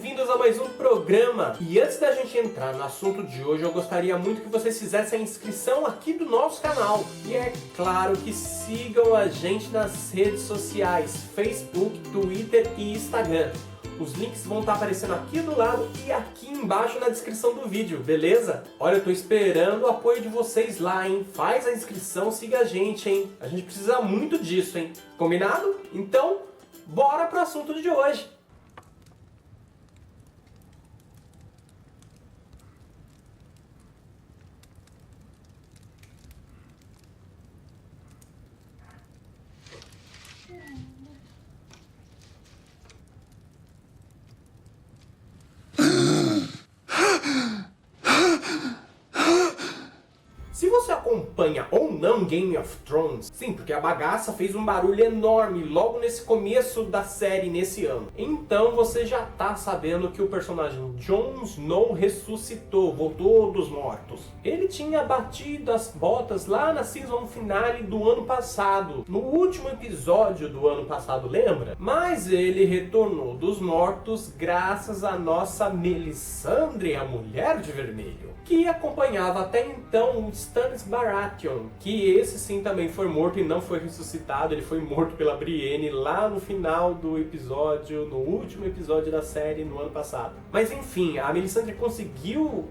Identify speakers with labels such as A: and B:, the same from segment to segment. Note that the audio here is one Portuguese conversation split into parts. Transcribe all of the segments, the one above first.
A: bem-vindos a mais um programa. E antes da gente entrar no assunto de hoje, eu gostaria muito que vocês fizessem a inscrição aqui do nosso canal. E é claro que sigam a gente nas redes sociais, Facebook, Twitter e Instagram. Os links vão estar aparecendo aqui do lado e aqui embaixo na descrição do vídeo, beleza? Olha, eu tô esperando o apoio de vocês lá, hein? Faz a inscrição, siga a gente, hein? A gente precisa muito disso, hein? Combinado? Então, bora pro assunto de hoje. Se você acompanha ou não Game of Thrones, sim, porque a bagaça fez um barulho enorme logo nesse começo da série nesse ano. Então você já tá sabendo que o personagem Jon Snow ressuscitou, voltou dos mortos. Ele tinha batido as botas lá na season finale do ano passado, no último episódio do ano passado, lembra? Mas ele retornou dos mortos graças à nossa Melisandre, a Mulher de Vermelho, que acompanhava até então o Stannis Baratheon, que esse sim também foi morto e não foi ressuscitado. Ele foi morto pela Brienne lá no final do episódio, no último episódio da série no ano passado. Mas enfim, a Melisandre conseguiu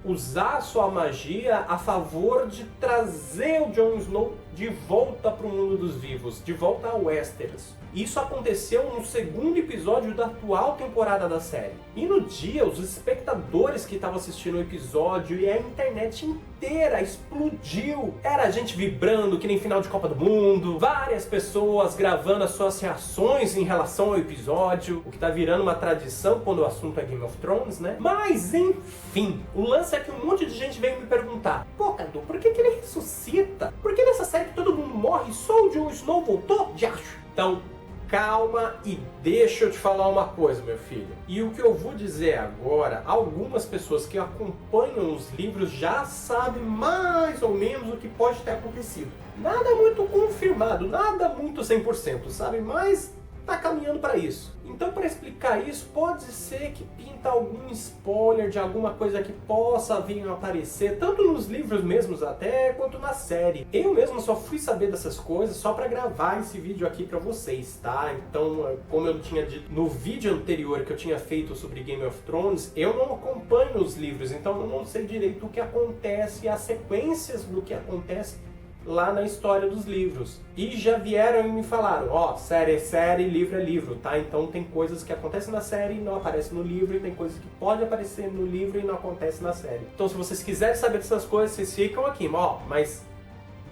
A: usar sua magia a favor de trazer o Jon Snow de volta para o mundo dos vivos, de volta a Westeros. Isso aconteceu no segundo episódio da atual temporada da série. E no dia, os espectadores que estavam assistindo o episódio e a internet inteira explodiu. Era a gente vibrando que nem final de Copa do Mundo, várias pessoas gravando as suas reações em relação ao episódio, o que tá virando uma tradição quando o assunto é Game of Thrones, né? Mas enfim, o lance é que um monte de gente veio me perguntar: pô, Cadu, por que ele ressuscita? Por que nessa série que todo mundo morre só o Jon Snow voltou? De acho. Então, calma e deixa eu te falar uma coisa, meu filho. E o que eu vou dizer agora, algumas pessoas que acompanham os livros já sabem mais ou menos o que pode ter acontecido. Nada muito confirmado, nada muito 100%, sabe? Mas tá caminhando para isso. Então, para explicar isso, pode ser que pinta algum spoiler de alguma coisa que possa vir a aparecer, tanto nos livros mesmos até, quanto na série. Eu mesmo só fui saber dessas coisas só para gravar esse vídeo aqui para vocês, tá? Então, como eu tinha dito no vídeo anterior que eu tinha feito sobre Game of Thrones, eu não acompanho os livros, então eu não sei direito o que acontece, as sequências do que acontece lá na história dos livros. E já vieram e me falaram: ó, série é série, livro é livro, tá? Então tem coisas que acontecem na série e não aparecem no livro, e tem coisas que podem aparecer no livro e não acontecem na série. Então, se vocês quiserem saber dessas coisas, vocês ficam aqui, ó, mas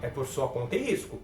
A: é por sua conta e risco,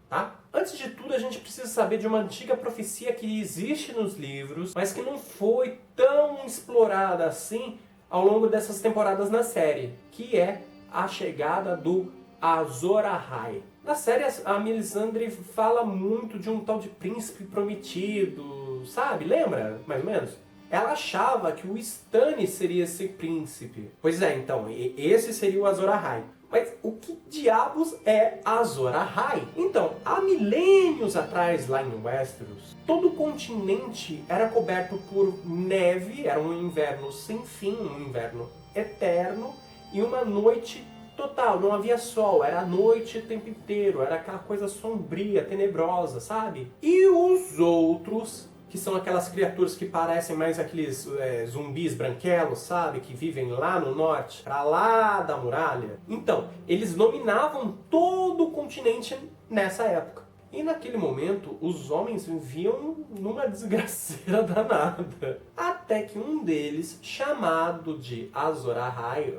A: tá? Antes de tudo, a gente precisa saber de uma antiga profecia que existe nos livros, mas que não foi tão explorada assim ao longo dessas temporadas na série, que é a chegada do Azor Ahai. Na série, a Melisandre fala muito de um tal de príncipe prometido, sabe? Lembra, mais ou menos? Ela achava que o Stannis seria esse príncipe. Pois é, então, esse seria o Azor Ahai. Mas o que diabos é Azor Ahai? Então, há milênios atrás, lá em Westeros, todo o continente era coberto por neve, era um inverno sem fim, um inverno eterno, e uma noite total, não havia sol, era noite o tempo inteiro, era aquela coisa sombria, tenebrosa, sabe? E os outros, que são aquelas criaturas que parecem mais aqueles zumbis branquelos, sabe? Que vivem lá no norte, pra lá da muralha. Então, eles dominavam todo o continente nessa época. E naquele momento, os homens viviam numa desgraceira danada. Até que um deles, chamado de Azor Ahai,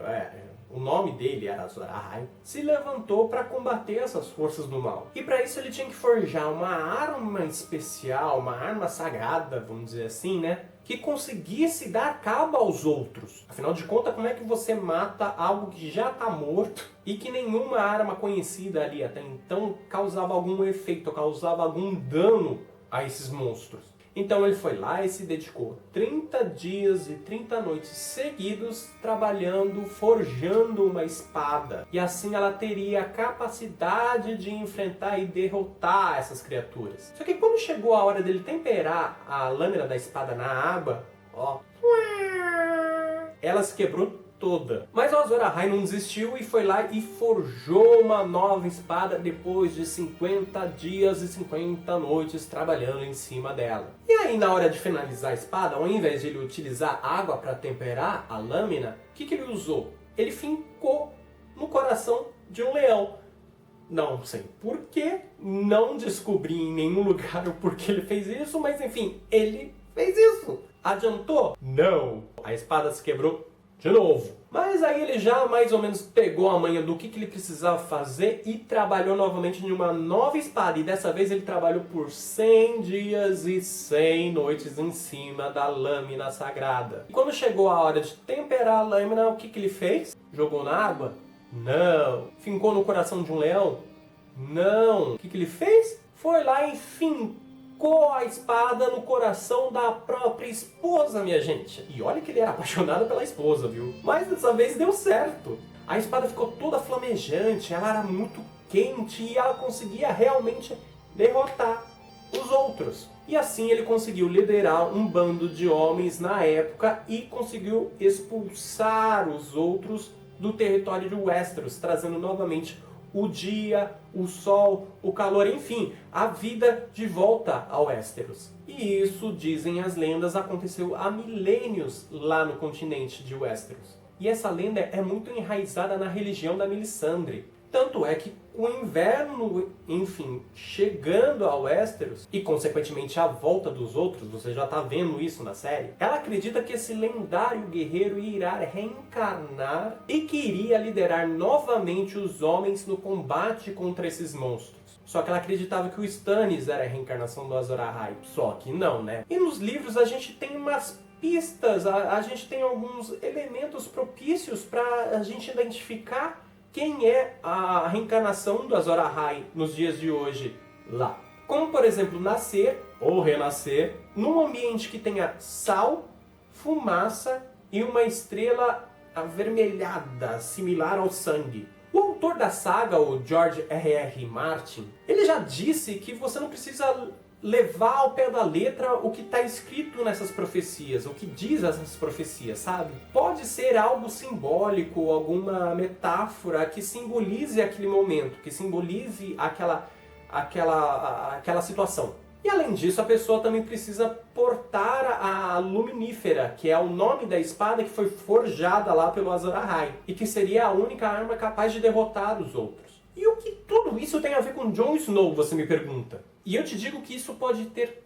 A: o nome dele era Azor Ahai, se levantou para combater essas forças do mal. E para isso ele tinha que forjar uma arma especial, uma arma sagrada, vamos dizer assim, né? Que conseguisse dar cabo aos outros. Afinal de contas, como é que você mata algo que já está morto e que nenhuma arma conhecida ali até então causava algum efeito, causava algum dano a esses monstros? Então ele foi lá e se dedicou 30 dias e 30 noites seguidos trabalhando, forjando uma espada. E assim ela teria a capacidade de enfrentar e derrotar essas criaturas. Só que quando chegou a hora dele temperar a lâmina da espada na água, ó, ela se quebrou toda. Mas o Azor Ahai não desistiu e foi lá e forjou uma nova espada depois de 50 dias e 50 noites trabalhando em cima dela. E aí, na hora de finalizar a espada, ao invés de ele utilizar água para temperar a lâmina, o que ele usou? Ele fincou no coração de um leão. Não sei porquê, não descobri em nenhum lugar o porquê ele fez isso, mas enfim, ele fez isso. Adiantou? Não. A espada se quebrou de novo. Mas aí ele já mais ou menos pegou a manha do que ele precisava fazer e trabalhou novamente em uma nova espada. E dessa vez ele trabalhou por 100 dias e 100 noites em cima da lâmina sagrada. E quando chegou a hora de temperar a lâmina, o que ele fez? Jogou na água? Não. Fincou no coração de um leão? Não. O que ele fez? Foi lá e fincou a espada no coração da própria esposa, minha gente. E olha que ele era apaixonado pela esposa, viu? Mas dessa vez deu certo. A espada ficou toda flamejante, ela era muito quente e ela conseguia realmente derrotar os outros. E assim ele conseguiu liderar um bando de homens na época e conseguiu expulsar os outros do território de Westeros, trazendo novamente o dia, o sol, o calor, enfim, a vida de volta a Westeros. E isso, dizem as lendas, aconteceu há milênios lá no continente de Westeros. E essa lenda é muito enraizada na religião da Melisandre. Tanto é que o inverno, enfim, chegando a Westeros, e consequentemente a volta dos outros, você já está vendo isso na série, ela acredita que esse lendário guerreiro irá reencarnar e que iria liderar novamente os homens no combate contra esses monstros. Só que ela acreditava que o Stannis era a reencarnação do Azor Ahai. Só que não, né? E nos livros a gente tem umas pistas, a gente tem alguns elementos propícios para a gente identificar quem é a reencarnação do Azor Ahai nos dias de hoje lá. Como, por exemplo, nascer ou renascer num ambiente que tenha sal, fumaça e uma estrela avermelhada, similar ao sangue. O autor da saga, o George R.R. Martin, ele já disse que você não precisa levar ao pé da letra o que está escrito nessas profecias, o que diz essas profecias, sabe? Pode ser algo simbólico, alguma metáfora que simbolize aquele momento, que simbolize aquela situação. E além disso, a pessoa também precisa portar a luminífera, que é o nome da espada que foi forjada lá pelo Azor Ahai, e que seria a única arma capaz de derrotar os outros. E o que tudo isso tem a ver com Jon Snow, você me pergunta? E eu te digo que isso pode ter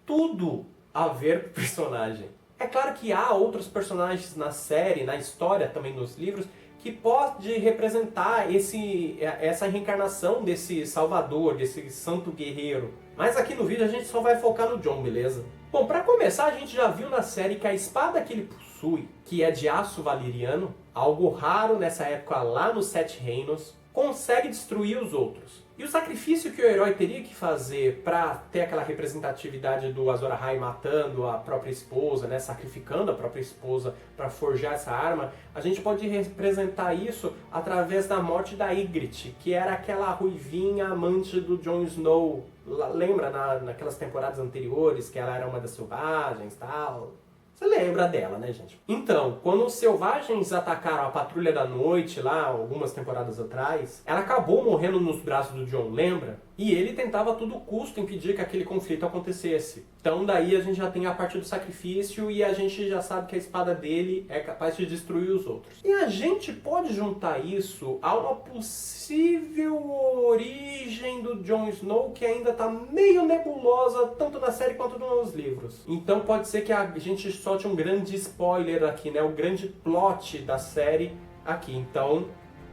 A: tudo a ver com o personagem. É claro que há outros personagens na série, na história, também nos livros, que pode representar essa reencarnação desse salvador, desse santo guerreiro. Mas aqui no vídeo a gente só vai focar no Jon, beleza? Bom, para começar, a gente já viu na série que a espada que ele possui, que é de aço valeriano, algo raro nessa época lá nos Sete Reinos, consegue destruir os outros. E o sacrifício que o herói teria que fazer para ter aquela representatividade do Azor Ahai matando a própria esposa, né, sacrificando a própria esposa para forjar essa arma, a gente pode representar isso através da morte da Ygritte, que era aquela ruivinha amante do Jon Snow. Lembra naquelas temporadas anteriores que ela era uma das selvagens e tal? Você lembra dela, né, gente? Então, quando os selvagens atacaram a Patrulha da Noite, lá, algumas temporadas atrás, ela acabou morrendo nos braços do Jon, lembra? E ele tentava a todo custo impedir que aquele conflito acontecesse. Então daí a gente já tem a parte do sacrifício e a gente já sabe que a espada dele é capaz de destruir os outros. E a gente pode juntar isso a uma possível origem do Jon Snow que ainda está meio nebulosa, tanto na série quanto nos livros. Então pode ser que a gente solte um grande spoiler aqui, né? O grande plot da série aqui. Então,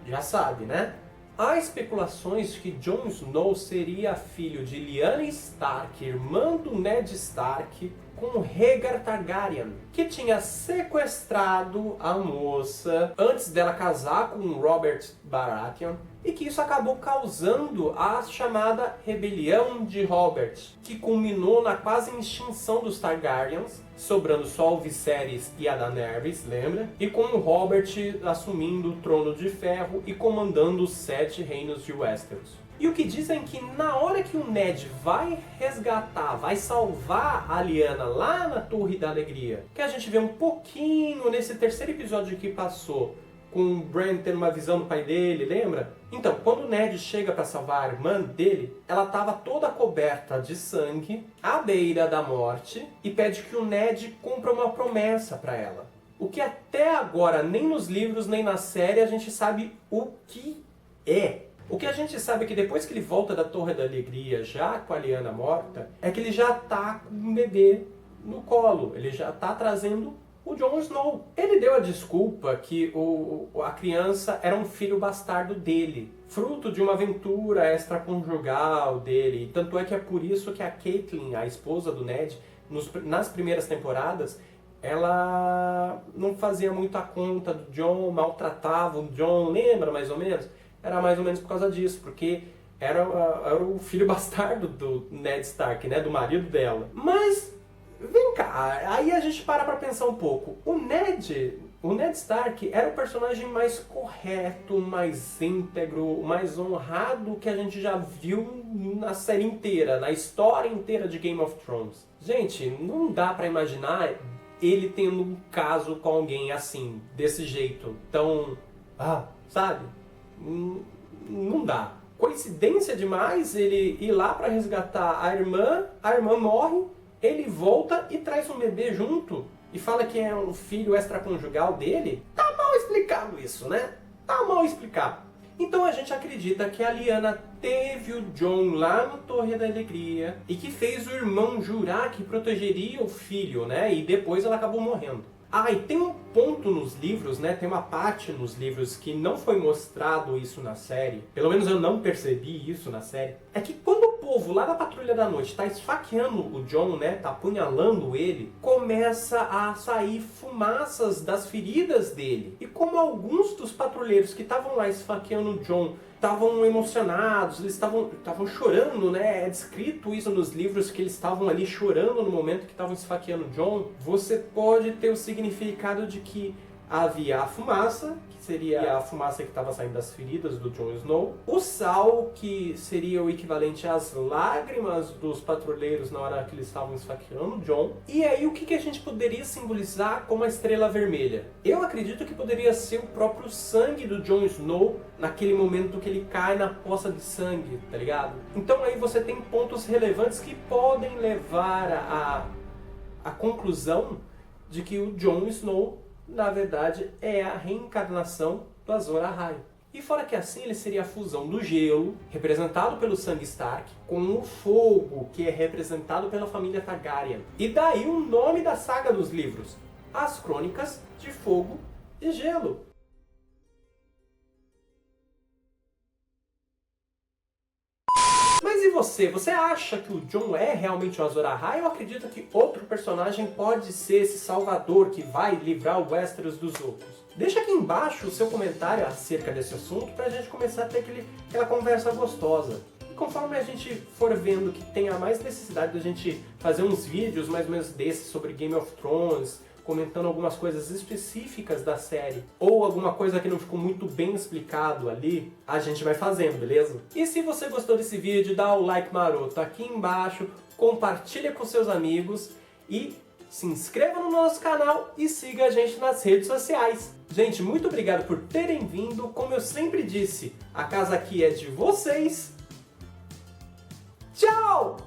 A: já sabe, né? Há especulações de que Jon Snow seria filho de Lyanna Stark, irmã do Ned Stark, com Rhaegar Targaryen, que tinha sequestrado a moça antes dela casar com Robert Baratheon, e que isso acabou causando a chamada Rebelião de Robert, que culminou na quase extinção dos Targaryens, sobrando só o Viserys e a Daenerys, lembra? E com o Robert assumindo o Trono de Ferro e comandando os 7 reinos de Westeros. E o que dizem que na hora que o Ned vai resgatar, vai salvar a Lyanna lá na Torre da Alegria, que a gente vê um pouquinho nesse terceiro episódio que passou, com o Bran tendo uma visão do pai dele, lembra? Então, quando o Ned chega para salvar a irmã dele, ela estava toda coberta de sangue, à beira da morte, e pede que o Ned cumpra uma promessa para ela. O que até agora, nem nos livros, nem na série, a gente sabe o que é. O que a gente sabe é que depois que ele volta da Torre da Alegria, já com a Lyanna morta, é que ele já tá com um bebê no colo. Ele já tá trazendo o Jon Snow. Ele deu a desculpa que a criança era um filho bastardo dele, fruto de uma aventura extraconjugal dele. E tanto é que é por isso que a Catelyn, a esposa do Ned, nas primeiras temporadas, ela não fazia muito a conta do Jon, maltratava o Jon, lembra mais ou menos? Era mais ou menos por causa disso, porque era o filho bastardo do Ned Stark, né, do marido dela. Mas, vem cá, aí a gente para pra pensar um pouco. O Ned Stark era o personagem mais correto, mais íntegro, mais honrado que a gente já viu na série inteira, na história inteira de Game of Thrones. Gente, não dá pra imaginar ele tendo um caso com alguém assim, desse jeito, tão... sabe? Não dá. Coincidência demais ele ir lá pra resgatar a irmã morre, ele volta e traz um bebê junto e fala que é um filho extraconjugal dele. Tá mal explicado isso, né? Tá mal explicado. Então a gente acredita que a Lyanna teve o Jon lá no Torre da Alegria e que fez o irmão jurar que protegeria o filho, né? E depois ela acabou morrendo. E tem um ponto nos livros, né? Tem uma parte nos livros que não foi mostrado isso na série. Pelo menos eu não percebi isso na série. É que quando o povo lá da Patrulha da Noite tá esfaqueando o Jon, né? Tá apunhalando ele, começa a sair fumaças das feridas dele. E como alguns dos patrulheiros que estavam lá esfaqueando o Jon estavam emocionados, eles estavam chorando, né? É descrito isso nos livros, que eles estavam ali chorando no momento que estavam esfaqueando o Jon. Você pode ter o significado de que havia a fumaça, que seria a fumaça que estava saindo das feridas do Jon Snow, o sal, que seria o equivalente às lágrimas dos patrulheiros na hora que eles estavam esfaqueando o Jon, e aí o que a gente poderia simbolizar como a estrela vermelha? Eu acredito que poderia ser o próprio sangue do Jon Snow naquele momento que ele cai na poça de sangue, tá ligado? Então aí você tem pontos relevantes que podem levar à conclusão de que o Jon Snow, na verdade, é a reencarnação do Azor Ahai. E fora que assim ele seria a fusão do gelo, representado pelo sangue Stark, com o fogo, que é representado pela família Targaryen. E daí o nome da saga dos livros, As Crônicas de Fogo e Gelo. Mas e você? Você acha que o Jon é realmente o Azor Ahai ou acredita que outro personagem pode ser esse salvador que vai livrar o Westeros dos outros? Deixa aqui embaixo o seu comentário acerca desse assunto pra gente começar a ter aquela conversa gostosa. E conforme a gente for vendo que tem a mais necessidade da gente fazer uns vídeos mais ou menos desses sobre Game of Thrones, comentando algumas coisas específicas da série, ou alguma coisa que não ficou muito bem explicado ali, a gente vai fazendo, beleza? E se você gostou desse vídeo, dá o like maroto aqui embaixo, compartilha com seus amigos e se inscreva no nosso canal e siga a gente nas redes sociais. Gente, muito obrigado por terem vindo. Como eu sempre disse, a casa aqui é de vocês. Tchau!